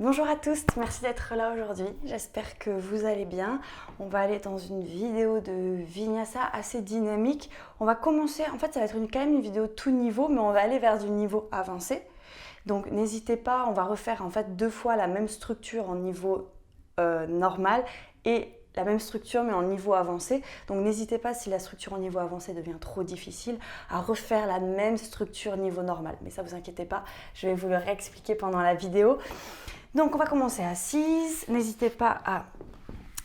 Bonjour à tous, merci d'être là aujourd'hui, j'espère que vous allez bien. On va aller dans une vidéo de Vinyasa assez dynamique. On va commencer, en fait ça va être quand même une vidéo tout niveau, mais on va aller vers du niveau avancé. Donc n'hésitez pas, on va refaire en fait 2 fois la même structure en niveau normal et la même structure mais en niveau avancé. Donc n'hésitez pas, si la structure en niveau avancé devient trop difficile, à refaire la même structure niveau normal. Mais ça vous inquiétez pas, je vais vous le réexpliquer pendant la vidéo. Donc on va commencer assise, n'hésitez pas à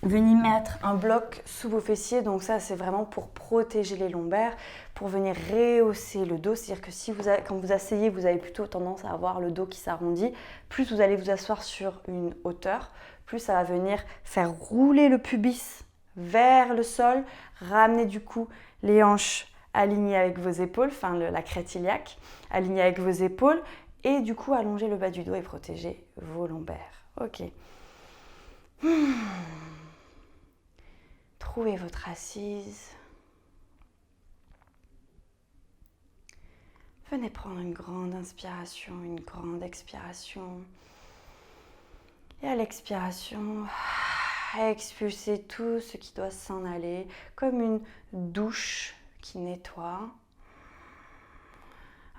venir mettre un bloc sous vos fessiers, donc ça c'est vraiment pour protéger les lombaires, pour venir rehausser le dos, c'est-à-dire que si quand vous asseyez, vous avez plutôt tendance à avoir le dos qui s'arrondit, plus vous allez vous asseoir sur une hauteur, plus ça va venir faire rouler le pubis vers le sol, ramener du coup les hanches alignées avec vos épaules, enfin la crête iliaque, alignées avec vos épaules, et du coup allonger le bas du dos et protéger vos lombaires. Ok. Trouvez votre assise. Venez prendre une grande inspiration, une grande expiration. Et à l'expiration, expulsez tout ce qui doit s'en aller, comme une douche qui nettoie.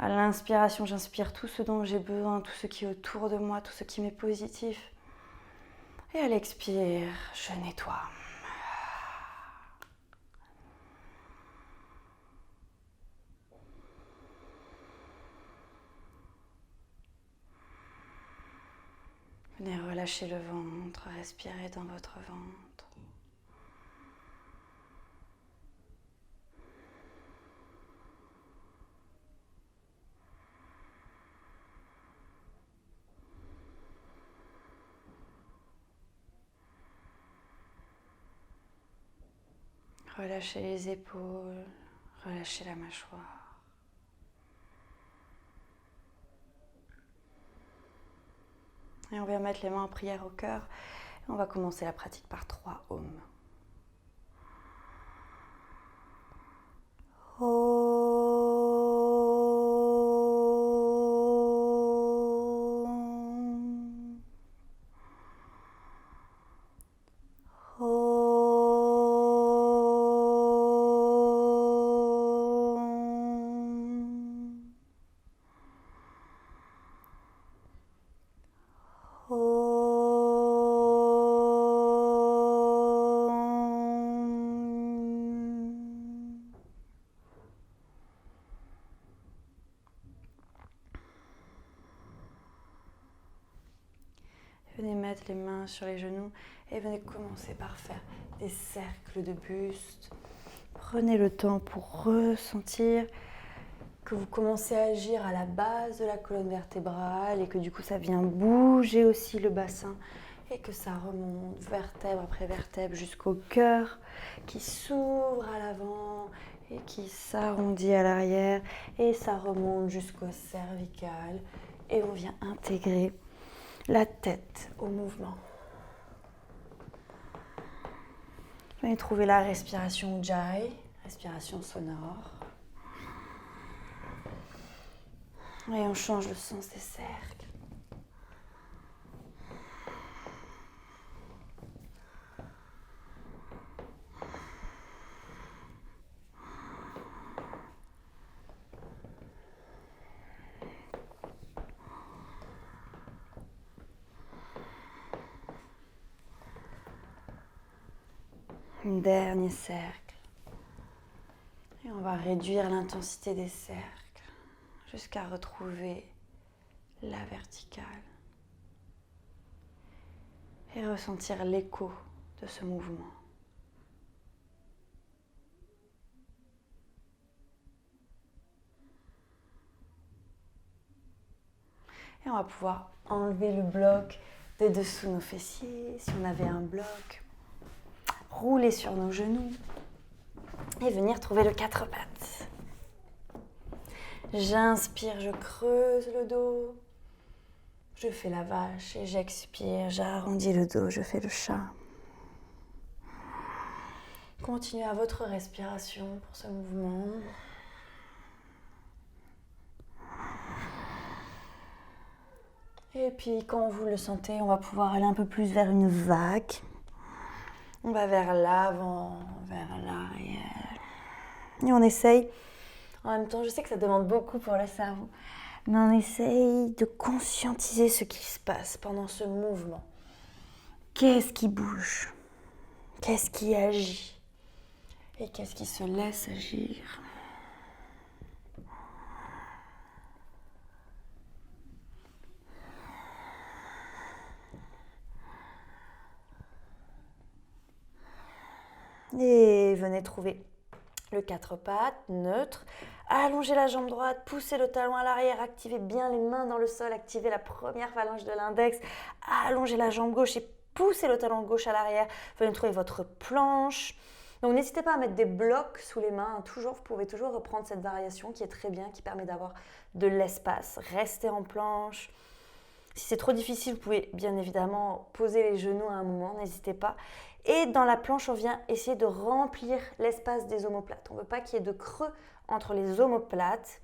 À l'inspiration, j'inspire tout ce dont j'ai besoin, tout ce qui est autour de moi, tout ce qui m'est positif. Et à l'expire, je nettoie. Venez relâcher le ventre, respirez dans votre ventre. Relâchez les épaules, relâchez la mâchoire. Et on vient mettre les mains en prière au cœur. On va commencer la pratique par 3 ohms. Venez mettre les mains sur les genoux et venez commencer par faire des cercles de buste. Prenez le temps pour ressentir que vous commencez à agir à la base de la colonne vertébrale et que du coup ça vient bouger aussi le bassin et que ça remonte vertèbre après vertèbre jusqu'au cœur qui s'ouvre à l'avant et qui s'arrondit à l'arrière et ça remonte jusqu'au cervical et on vient intégrer la tête au mouvement. Venez trouver la respiration Ujjayi, respiration sonore. Et on change le sens des cercles. Un dernier cercle. Et on va réduire l'intensité des cercles jusqu'à retrouver la verticale. Et ressentir l'écho de ce mouvement. Et on va pouvoir enlever le bloc des dessous nos fessiers, si on avait un bloc. Rouler sur nos genoux et venir trouver le 4 pattes. J'inspire, je creuse le dos. Je fais la vache et j'expire, j'arrondis le dos, je fais le chat. Continuez à votre respiration pour ce mouvement. Et puis quand vous le sentez, on va pouvoir aller un peu plus vers une vague. On va vers l'avant, vers l'arrière. Et on essaye, en même temps, je sais que ça demande beaucoup pour le cerveau, mais on essaye de conscientiser ce qui se passe pendant ce mouvement. Qu'est-ce qui bouge? Qu'est-ce qui agit? Et qu'est-ce qui se laisse agir? Et venez trouver le 4 pattes, neutre. Allongez la jambe droite, poussez le talon à l'arrière, activez bien les mains dans le sol, activez la première phalange de l'index, allongez la jambe gauche et poussez le talon gauche à l'arrière. Venez trouver votre planche. Donc n'hésitez pas à mettre des blocs sous les mains. Toujours, vous pouvez toujours reprendre cette variation qui est très bien, qui permet d'avoir de l'espace. Restez en planche. Si c'est trop difficile, vous pouvez bien évidemment poser les genoux à un moment, n'hésitez pas. Et dans la planche, on vient essayer de remplir l'espace des omoplates. On ne veut pas qu'il y ait de creux entre les omoplates.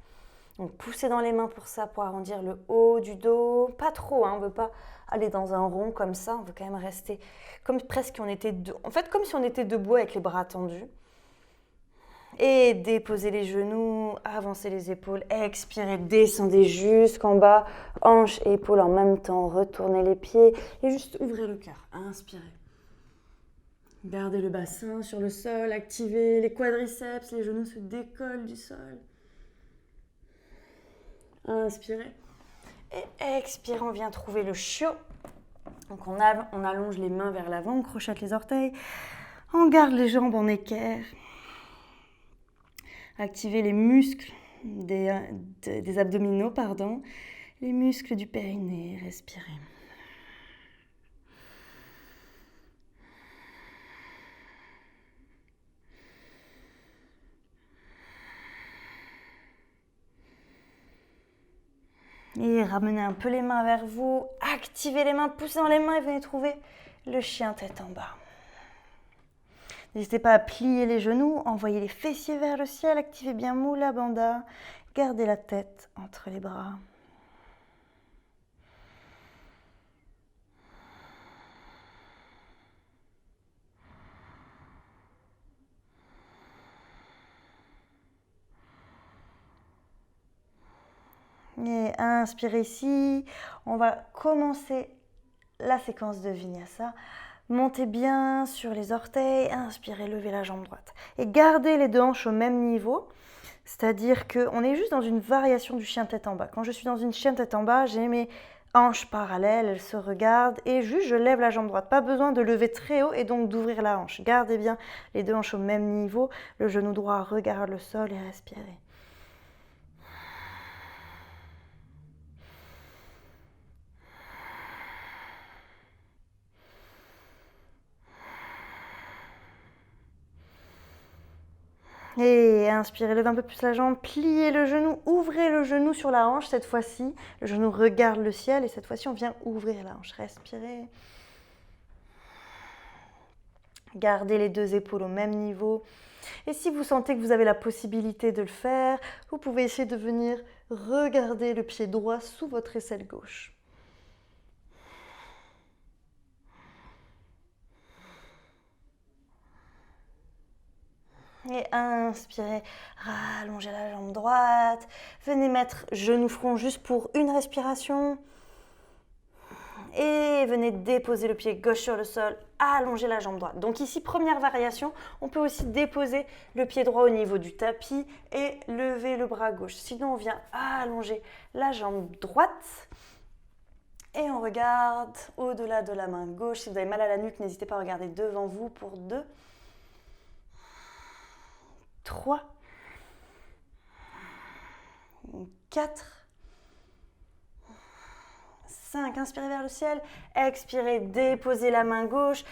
Donc poussez dans les mains pour ça, pour arrondir le haut du dos. Pas trop, on ne veut pas aller dans un rond comme ça. On veut quand même rester comme presque on était en fait, comme si on était debout avec les bras tendus. Et déposez les genoux, avancez les épaules, expirez, descendez jusqu'en bas, hanches et épaules en même temps, retournez les pieds et juste ouvrez le cœur, inspirez. Gardez le bassin sur le sol, activez les quadriceps, les genoux se décollent du sol. Inspirez. Et expirez, on vient trouver le chiot. Donc on allonge les mains vers l'avant, on crochette les orteils, on garde les jambes en équerre. Activez les muscles des abdominaux, les muscles du périnée, respirez. Et ramenez un peu les mains vers vous, activez les mains, poussez dans les mains et venez trouver le chien tête en bas. N'hésitez pas à plier les genoux, envoyez les fessiers vers le ciel, activez bien Mula Bandha, gardez la tête entre les bras. Et inspirez ici, on va commencer la séquence de Vinyasa. Montez bien sur les orteils, inspirez, levez la jambe droite. Et gardez les deux hanches au même niveau, c'est-à-dire qu'on est juste dans une variation du chien tête en bas. Quand je suis dans une chien tête en bas, j'ai mes hanches parallèles, elles se regardent et juste je lève la jambe droite. Pas besoin de lever très haut et donc d'ouvrir la hanche. Gardez bien les deux hanches au même niveau, le genou droit regarde le sol et respirez. Et inspirez, levez un peu plus la jambe, pliez le genou, ouvrez le genou sur la hanche cette fois-ci. Le genou regarde le ciel et cette fois-ci on vient ouvrir la hanche. Respirez. Gardez les deux épaules au même niveau. Et si vous sentez que vous avez la possibilité de le faire, vous pouvez essayer de venir regarder le pied droit sous votre aisselle gauche. Et inspirez, rallongez la jambe droite. Venez mettre genou front juste pour une respiration. Et venez déposer le pied gauche sur le sol, allongez la jambe droite. Donc ici, première variation, on peut aussi déposer le pied droit au niveau du tapis et lever le bras gauche. Sinon, on vient allonger la jambe droite. Et on regarde au-delà de la main gauche. Si vous avez mal à la nuque, n'hésitez pas à regarder devant vous pour 2, 3, 4, 5. Inspirez vers le ciel. Expirez, déposez la main gauche.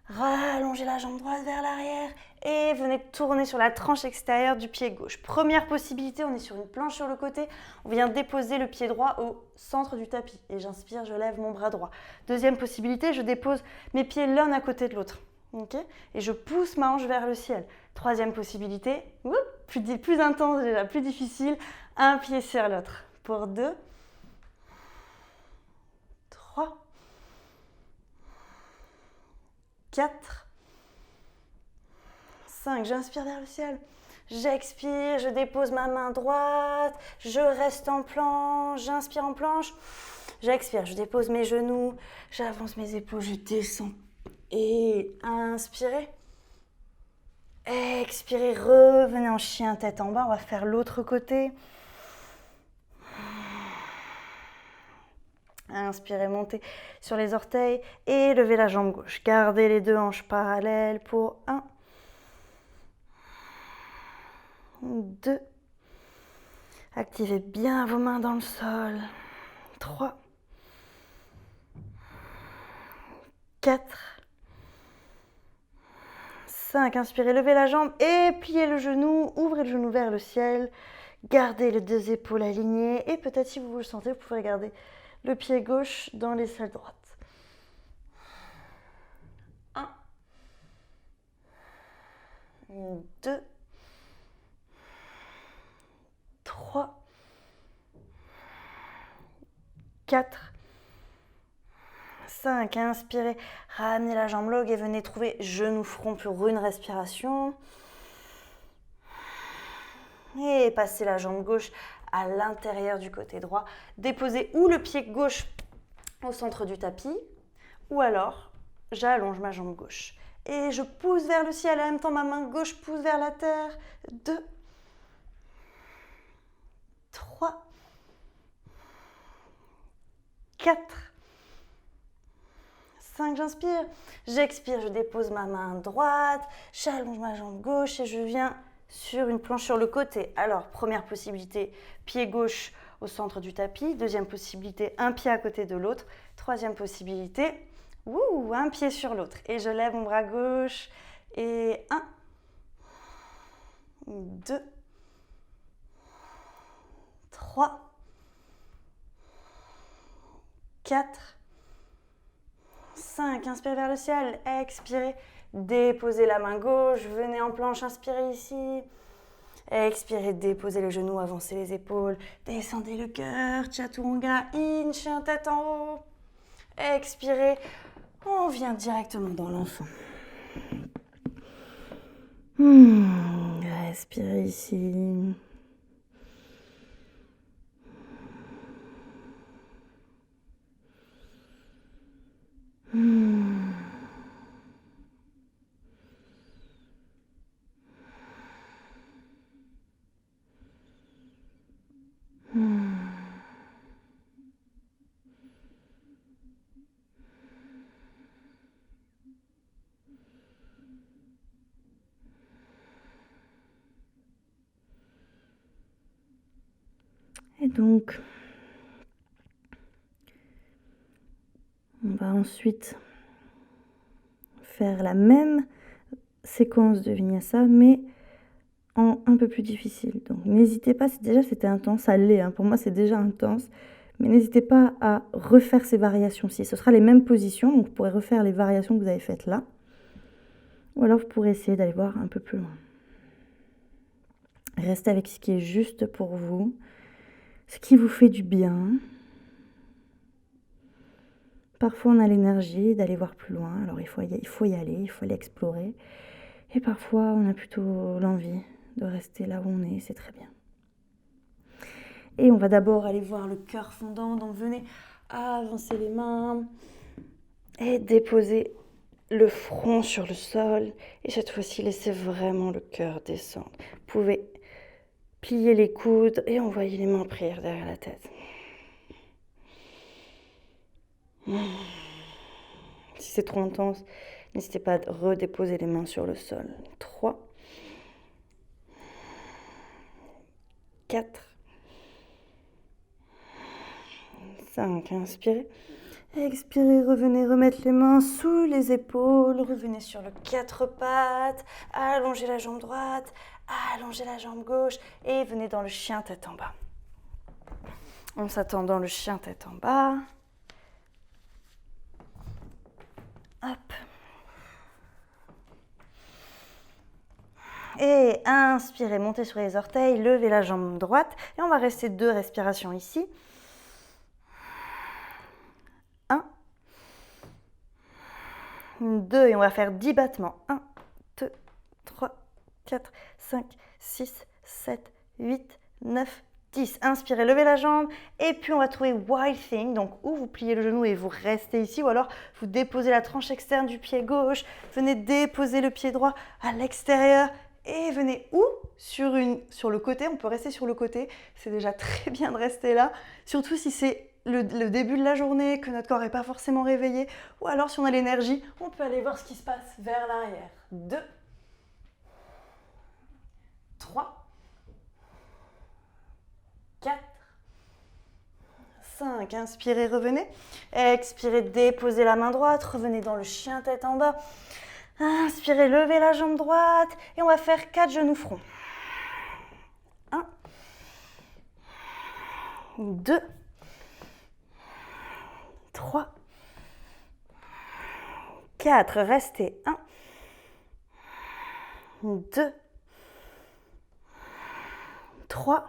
Rallongez la jambe droite vers l'arrière. Et venez tourner sur la tranche extérieure du pied gauche. Première possibilité, on est sur une planche sur le côté. On vient déposer le pied droit au centre du tapis. Et j'inspire, je lève mon bras droit. Deuxième possibilité, je dépose mes pieds l'un à côté de l'autre. Okay, et je pousse ma hanche vers le ciel. Troisième possibilité, plus intense déjà, plus difficile, un pied sur l'autre. Pour 2, 4, 5, j'inspire vers le ciel. J'expire, je dépose ma main droite, je reste en planche, j'inspire en planche. J'expire, je dépose mes genoux, j'avance mes épaules, je descends. Et inspirez. Expirez, revenez en chien tête en bas. On va faire l'autre côté. Inspirez, montez sur les orteils et levez la jambe gauche. Gardez les deux hanches parallèles pour 1, 2. Activez bien vos mains dans le sol. 3, 4, 5. Inspirez, levez la jambe et pliez le genou. Ouvrez le genou vers le ciel. Gardez les deux épaules alignées. Et peut-être si vous le sentez, vous pouvez garder le pied gauche dans l'aisselle droite. 1, 2, 3, 4, 5. Inspirez, ramenez la jambe longue et venez trouver genou front pour une respiration. Et passez la jambe gauche à l'intérieur du côté droit. Déposez ou le pied gauche au centre du tapis, ou alors j'allonge ma jambe gauche. Et je pousse vers le ciel, en même temps ma main gauche pousse vers la terre. 2, 3, 4, 5, j'inspire. J'expire, je dépose ma main droite, j'allonge ma jambe gauche et je viens sur une planche sur le côté. Alors, première possibilité, pied gauche au centre du tapis. Deuxième possibilité, un pied à côté de l'autre. Troisième possibilité, un pied sur l'autre. Et je lève mon bras gauche. Et 1, 2, 3, 4, 5. Inspirez vers le ciel. Expirez. Déposez la main gauche, venez en planche, inspirez ici. Expirez, déposez les genoux, avancez les épaules, descendez le cœur, chaturanga, in, chien tête en haut. Expirez, on vient directement dans l'enfant. Respirez ici. Et donc, on va ensuite faire la même séquence de Vinyasa, mais en un peu plus difficile. Donc n'hésitez pas, c'était intense, ça l'est, pour moi c'est déjà intense, mais n'hésitez pas à refaire ces variations-ci. Ce sera les mêmes positions, donc vous pourrez refaire les variations que vous avez faites là, ou alors vous pourrez essayer d'aller voir un peu plus loin. Restez avec ce qui est juste pour vous, ce qui vous fait du bien. Parfois on a l'énergie d'aller voir plus loin, alors il faut y aller, il faut aller explorer. Et parfois on a plutôt l'envie de rester là où on est, c'est très bien. Et on va d'abord aller voir le cœur fondant, donc venez avancer les mains et déposer le front sur le sol. Et cette fois-ci, laissez vraiment le cœur descendre. Vous pouvez plier les coudes et envoyer les mains en prière derrière la tête. Si c'est trop intense, n'hésitez pas à redéposer les mains sur le sol. 3, 4, 5. Inspirez. Expirez, revenez remettre les mains sous les épaules. Revenez sur le 4 pattes. Allongez la jambe droite. Allongez la jambe gauche. Et venez dans le chien tête en bas. On s'attend dans le chien tête en bas. Hop. Et inspirez, montez sur les orteils, levez la jambe droite. Et on va rester 2 respirations ici. 1, 2, et on va faire 10 battements. 1, 2, 3, 4, 5, 6, 7, 8, 9, 10. Inspirez, levez la jambe. Et puis, on va trouver Wild Thing. Donc, ou vous pliez le genou et vous restez ici. Ou alors, vous déposez la tranche externe du pied gauche. Venez déposer le pied droit à l'extérieur. Et venez sur le côté. On peut rester sur le côté. C'est déjà très bien de rester là. Surtout si c'est le début de la journée, que notre corps n'est pas forcément réveillé. Ou alors, si on a l'énergie, on peut aller voir ce qui se passe vers l'arrière. 2, 3, 4, 5, inspirez, revenez. Expirez, déposez la main droite, revenez dans le chien tête en bas. Inspirez, levez la jambe droite et on va faire 4 genoux front. 1, 2, 3, 4, restez. 1, 2, 3,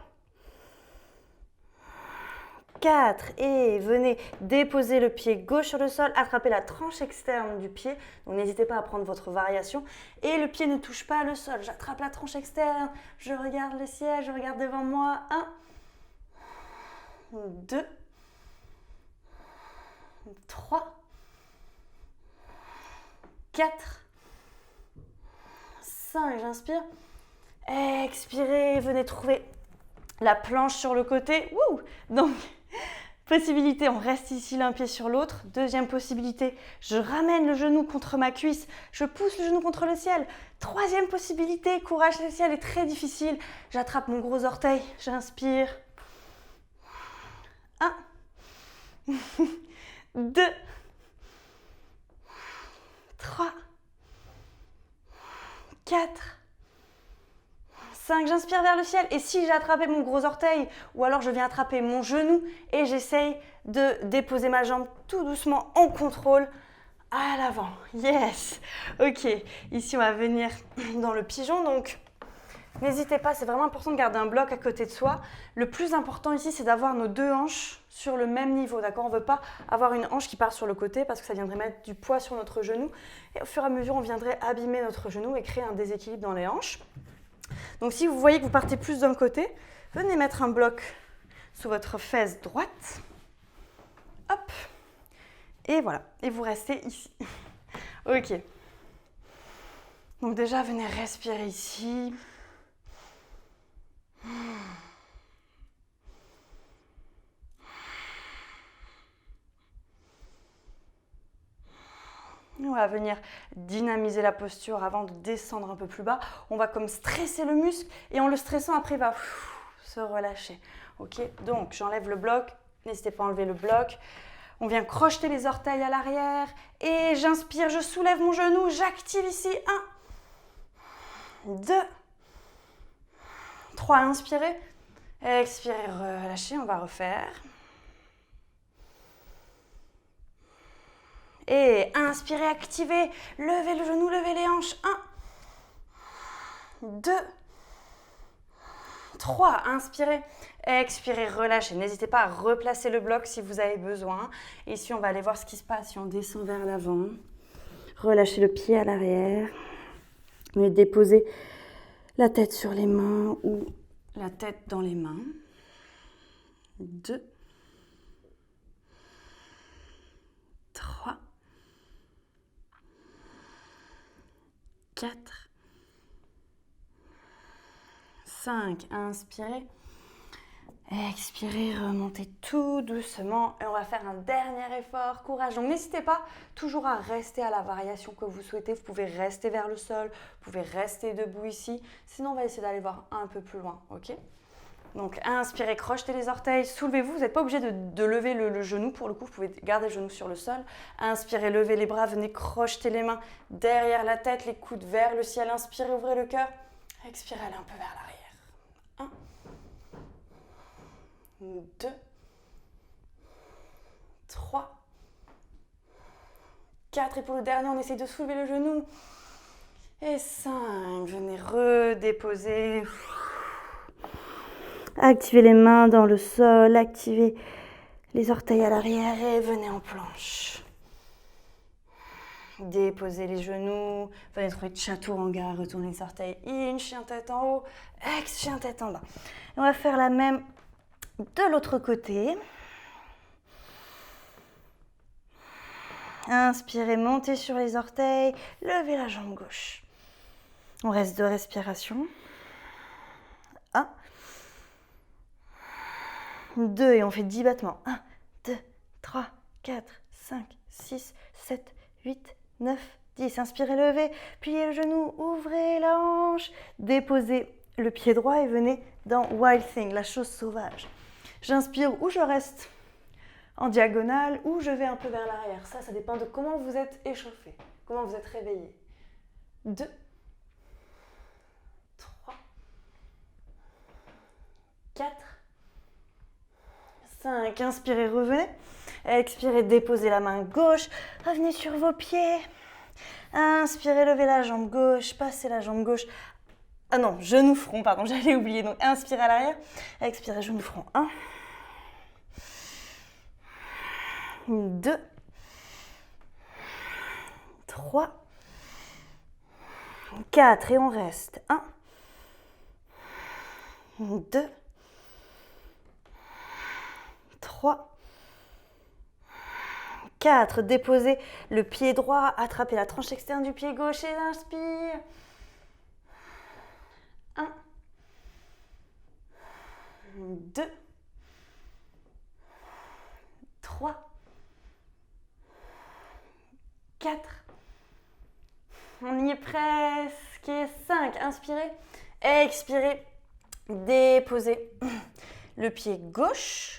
4, et venez déposer le pied gauche sur le sol, attrapez la tranche externe du pied, donc n'hésitez pas à prendre votre variation, et le pied ne touche pas le sol, j'attrape la tranche externe, je regarde le ciel, je regarde devant moi, 1, 2, 3, 4, 5, j'inspire, expirez, venez trouver la planche sur le côté, donc possibilité, on reste ici l'un pied sur l'autre. Deuxième possibilité, je ramène le genou contre ma cuisse, je pousse le genou contre le ciel. Troisième possibilité, courage, le ciel est très difficile. J'attrape mon gros orteil, j'inspire. 1, 2, 3, 4, 5, j'inspire vers le ciel. Et si j'ai attrapé mon gros orteil, ou alors je viens attraper mon genou et j'essaye de déposer ma jambe tout doucement en contrôle à l'avant. Yes. Ok, ici on va venir dans le pigeon. Donc, n'hésitez pas, c'est vraiment important de garder un bloc à côté de soi. Le plus important ici, c'est d'avoir nos deux hanches sur le même niveau, d'accord ? On ne veut pas avoir une hanche qui part sur le côté parce que ça viendrait mettre du poids sur notre genou. Et au fur et à mesure, on viendrait abîmer notre genou et créer un déséquilibre dans les hanches. Donc si vous voyez que vous partez plus d'un côté, venez mettre un bloc sous votre fesse droite. Hop. Et voilà. Et vous restez ici. Ok. Donc déjà, venez respirer ici. On va venir dynamiser la posture avant de descendre un peu plus bas. On va comme stresser le muscle et en le stressant, après, il va se relâcher. Ok, donc j'enlève le bloc. N'hésitez pas à enlever le bloc. On vient crocheter les orteils à l'arrière et j'inspire, je soulève mon genou, j'active ici. 1, 2, 3, inspirez. Expirez, relâchez, on va refaire. Et inspirez, activez, levez le genou, levez les hanches. 1, 2, 3, inspirez, expirez, relâchez. N'hésitez pas à replacer le bloc si vous avez besoin. Ici, on va aller voir ce qui se passe si on descend vers l'avant. Relâchez le pied à l'arrière. Mais déposez la tête sur les mains ou la tête dans les mains. 2, 3, 4, 5, inspirez, expirez, remontez tout doucement et on va faire un dernier effort, courage. Donc n'hésitez pas toujours à rester à la variation que vous souhaitez, vous pouvez rester vers le sol, vous pouvez rester debout ici, sinon on va essayer d'aller voir un peu plus loin, ok ? Donc inspirez, crochetez les orteils, soulevez-vous, vous n'êtes pas obligé de lever le genou, pour le coup vous pouvez garder le genou sur le sol. Inspirez, levez les bras, venez crocheter les mains derrière la tête, les coudes vers le ciel, inspirez, ouvrez le cœur, expirez, allez un peu vers l'arrière. 1, 2, 3, 4, et pour le dernier on essaye de soulever le genou, et 5, venez redéposer. Activez les mains dans le sol, activez les orteils à l'arrière et venez en planche. Déposez les genoux. Venez trouver Chaturanga. Retournez les orteils. In, chien tête en haut. Ex, chien tête en bas. Et on va faire la même de l'autre côté. Inspirez, montez sur les orteils. Levez la jambe gauche. On reste 2 respirations. 1, 2 et on fait 10 battements. 1, 2, 3, 4, 5, 6, 7, 8, 9, 10. Inspirez, levez, pliez le genou, ouvrez la hanche, déposez le pied droit et venez dans Wild Thing, la chose sauvage. J'inspire ou je reste en diagonale ou je vais un peu vers l'arrière. Ça dépend de comment vous êtes échauffé, comment vous êtes réveillé. 2, 3, 4, 5. Inspirez, revenez. Expirez, déposez la main gauche. Revenez sur vos pieds. Inspirez, levez la jambe gauche. Passez la jambe gauche. Ah non, genou front, pardon, j'allais oublier. Donc inspirez à l'arrière. Expirez, genou front. 1, 2, 3, 4. Et on reste. 1, 2, 3, 4. Déposez le pied droit, attrapez la tranche externe du pied gauche et inspire. 1, 2, 3, 4. On y est presque. Et 5. Inspirez, expirez, déposez le pied gauche.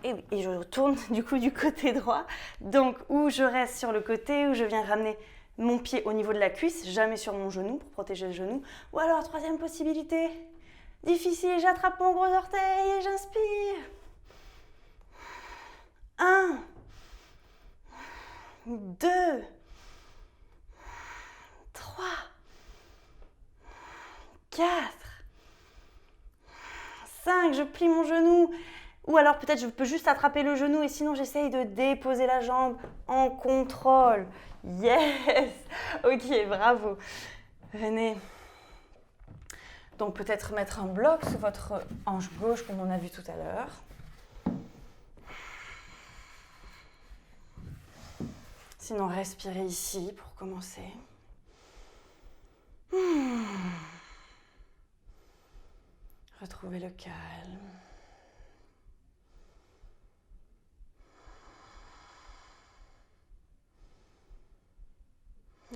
Et oui, et je retourne du coup du côté droit. Donc, où je reste sur le côté, où je viens ramener mon pied au niveau de la cuisse, jamais sur mon genou pour protéger le genou. Ou alors, troisième possibilité, difficile, j'attrape mon gros orteil et j'inspire. 1, 2, 3, 4, 5. Je plie mon genou. Ou alors peut-être je peux juste attraper le genou et sinon j'essaye de déposer la jambe en contrôle. Yes! Ok, bravo. Venez. Donc peut-être mettre un bloc sur votre hanche gauche comme on a vu tout à l'heure. Sinon respirez ici pour commencer. Retrouvez le calme.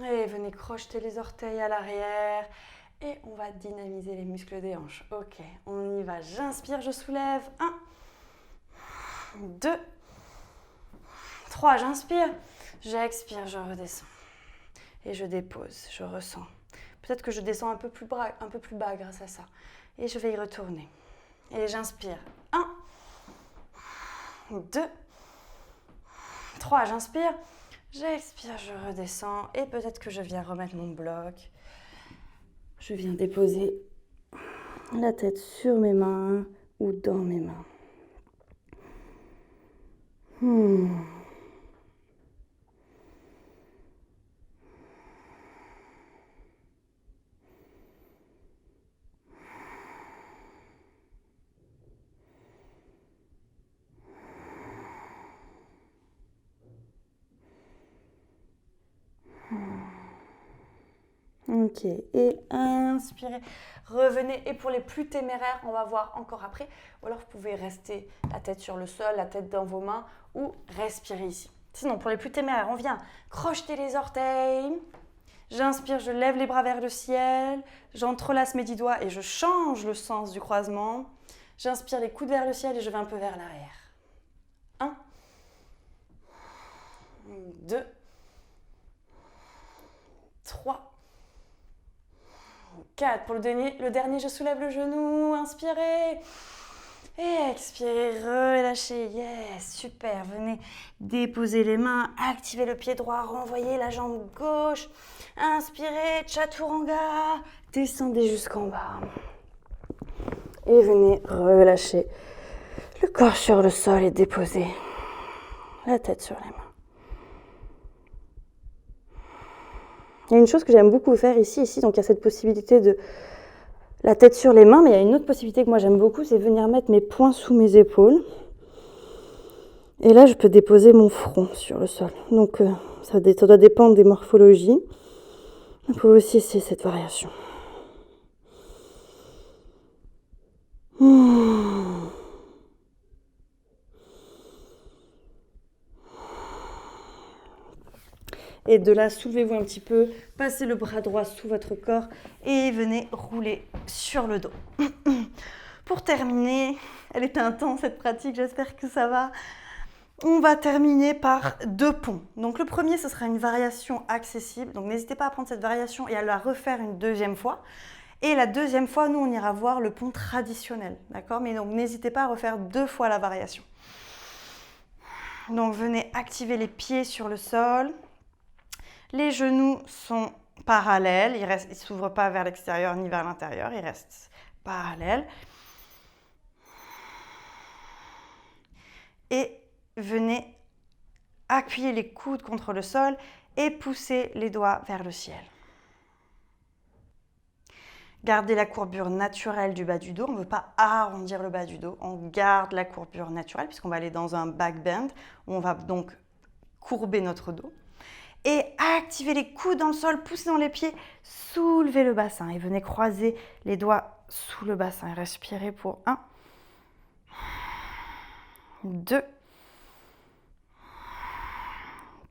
Et venez crocheter les orteils à l'arrière et on va dynamiser les muscles des hanches. Ok, on y va. J'inspire, je soulève. 1, 2, 3. J'inspire, j'expire, je redescends. Et je dépose, je ressens. Peut-être que je descends un peu plus bas grâce à ça. Et je vais y retourner. Et j'inspire. 1, 2, 3. J'inspire. J'expire, je redescends et peut-être que je viens remettre mon bloc. Je viens déposer la tête sur mes mains ou dans mes mains. Ok, et inspirez, revenez. Et pour les plus téméraires, on va voir encore après. Ou alors vous pouvez rester la tête sur le sol, la tête dans vos mains ou respirer ici. Sinon, pour les plus téméraires, on vient crocheter les orteils. J'inspire, je lève les bras vers le ciel. J'entrelace mes 10 doigts et je change le sens du croisement. J'inspire les coudes vers le ciel et je vais un peu vers l'arrière. 1, 2, 3, 4. Pour le dernier, je soulève le genou. Inspirez. Et expirez, relâchez. Yes, super. Venez déposer les mains, activez le pied droit, renvoyez la jambe gauche. Inspirez, Chaturanga. Descendez jusqu'en bas. Et venez relâcher le corps sur le sol et déposer la tête sur les mains. Il y a une chose que j'aime beaucoup faire ici, donc il y a cette possibilité de la tête sur les mains, mais il y a une autre possibilité que moi j'aime beaucoup, c'est venir mettre mes poings sous mes épaules. Et là, je peux déposer mon front sur le sol. Donc, ça doit dépendre des morphologies. Vous pouvez aussi essayer cette variation. Et de là, soulevez-vous un petit peu, passez le bras droit sous votre corps et venez rouler sur le dos. Pour terminer, elle était intense cette pratique, j'espère que ça va. On va terminer par 2 ponts. Donc le premier, ce sera une variation accessible. Donc n'hésitez pas à prendre cette variation et à la refaire une deuxième fois. Et la deuxième fois, nous, on ira voir le pont traditionnel. D'accord? Mais donc n'hésitez pas à refaire 2 fois la variation. Donc venez activer les pieds sur le sol. Les genoux sont parallèles. Ils ne s'ouvrent pas vers l'extérieur ni vers l'intérieur. Ils restent parallèles. Et venez appuyer les coudes contre le sol et pousser les doigts vers le ciel. Gardez la courbure naturelle du bas du dos. On ne veut pas arrondir le bas du dos. On garde la courbure naturelle puisqu'on va aller dans un back bend. On va donc courber notre dos. Et activez les coudes dans le sol, poussez dans les pieds, soulevez le bassin et venez croiser les doigts sous le bassin. Et respirez pour 1, 2,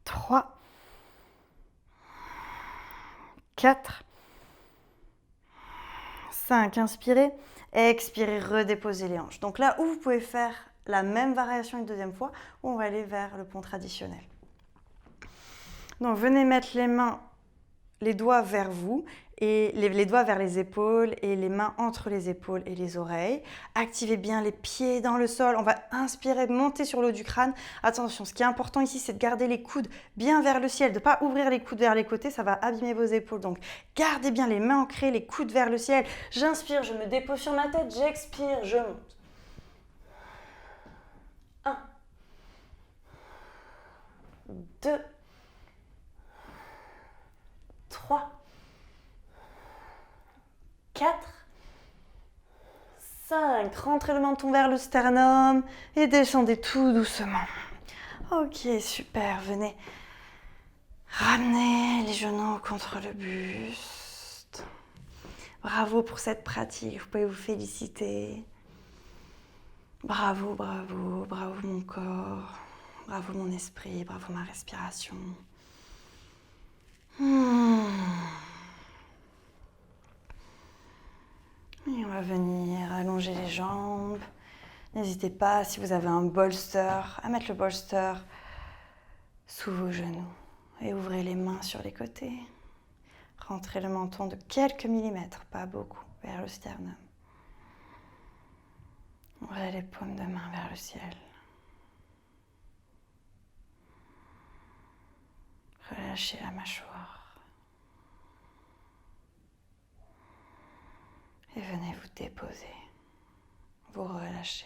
3, 4, 5. Inspirez, expirez, redéposez les hanches. Donc là où vous pouvez faire la même variation une deuxième fois, on va aller vers le pont traditionnel. Donc venez mettre les doigts vers vous et les doigts vers les épaules et les mains entre les épaules et les oreilles. Activez bien les pieds dans le sol. On va inspirer, monter sur le haut du crâne. Attention, ce qui est important ici, c'est de garder les coudes bien vers le ciel, de ne pas ouvrir les coudes vers les côtés, ça va abîmer vos épaules. Donc gardez bien les mains ancrées, les coudes vers le ciel. J'inspire, je me dépose sur ma tête, j'expire, je monte. 1, 2, 3, 4, 5. Rentrez le menton vers le sternum et descendez tout doucement. Ok, super. Venez ramener les genoux contre le buste. Bravo pour cette pratique. Vous pouvez vous féliciter. Bravo, bravo, bravo mon corps. Bravo mon esprit, bravo ma respiration. Et on va venir allonger les jambes. N'hésitez pas, si vous avez un bolster, à mettre le bolster sous vos genoux. Et ouvrez les mains sur les côtés. Rentrez le menton de quelques millimètres, pas beaucoup, vers le sternum. Ouvrez les paumes de main vers le ciel. Relâchez la mâchoire. Et venez vous déposer, vous relâcher.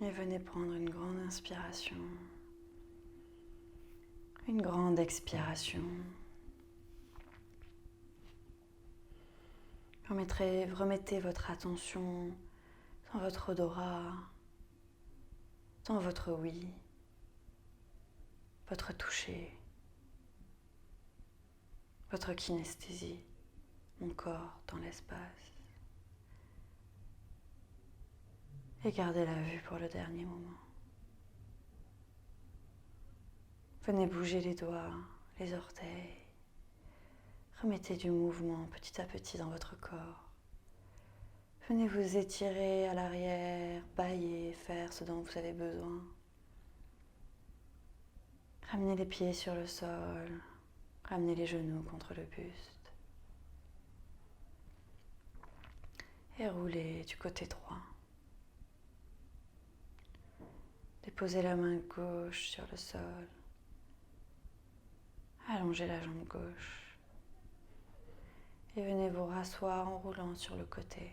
Et venez prendre une grande inspiration, une grande expiration. Remettez votre attention dans votre odorat, dans votre ouïe, votre toucher, votre kinesthésie, mon corps dans l'espace. Et gardez la vue pour le dernier moment. Venez bouger les doigts, les orteils. Remettez du mouvement petit à petit dans votre corps. Venez vous étirer à l'arrière, bâiller, faire ce dont vous avez besoin. Ramenez les pieds sur le sol, ramenez les genoux contre le buste. Et roulez du côté droit. Déposez la main gauche sur le sol. Allongez la jambe gauche. Et venez vous rasseoir en roulant sur le côté.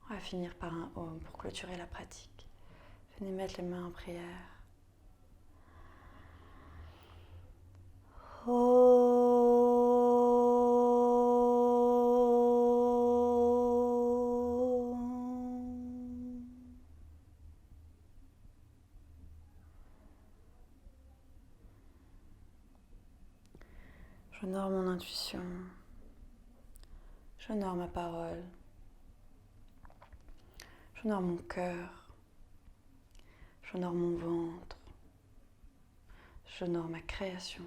On va finir par un Om pour clôturer la pratique. Venez mettre les mains en prière. J'honore mon intuition. J'honore ma parole. J'honore mon cœur. J'honore mon ventre. J'honore ma création.